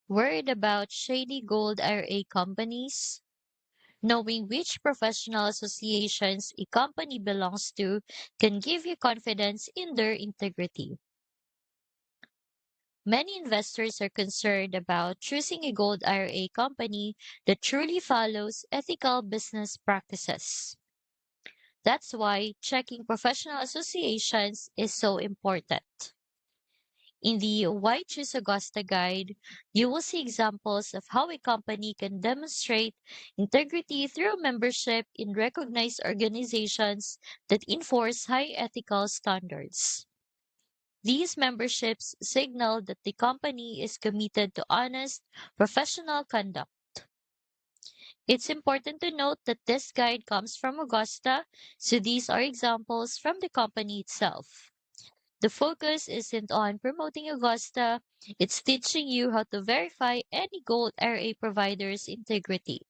Worried about shady gold IRA companies? Knowing which professional associations a company belongs to can give you confidence in their integrity. Many investors are concerned about choosing a gold IRA company that truly follows ethical business practices. That's why checking professional associations is so important. In the Why Choose Augusta guide, you will see examples of how a company can demonstrate integrity through membership in recognized organizations that enforce high ethical standards. These memberships signal that the company is committed to honest, professional conduct. It's important to note that this guide comes from Augusta, so these are examples from the company itself. The focus isn't on promoting Augusta, it's teaching you how to verify any gold RA provider's integrity.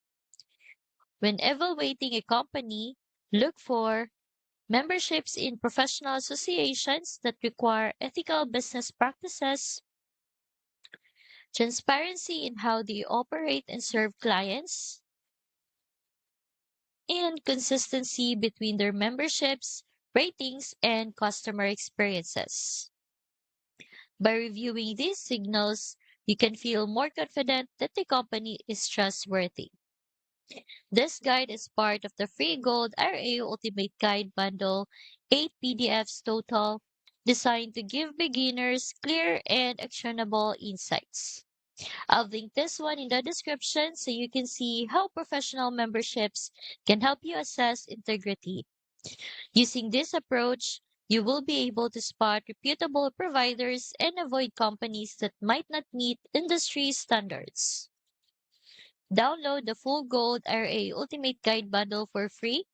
When evaluating a company, look for memberships in professional associations that require ethical business practices, transparency in how they operate and serve clients, and consistency between their memberships, ratings, and customer experiences. By reviewing these signals, you can feel more confident that the company is trustworthy. This guide is part of the free Gold IRA Ultimate Guide Bundle, 8 PDFs total, designed to give beginners clear and actionable insights. I'll link this one in the description so you can see how professional memberships can help you assess integrity. Using this approach, you will be able to spot reputable providers and avoid companies that might not meet industry standards. Download the full Gold RA Ultimate Guide Bundle for free.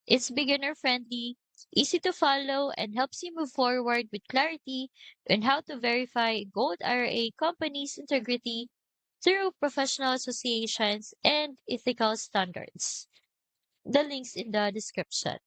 It's beginner friendly, easy to follow, and helps you move forward with clarity on how to verify Gold RA companies' integrity through professional associations and ethical standards. The links in the description.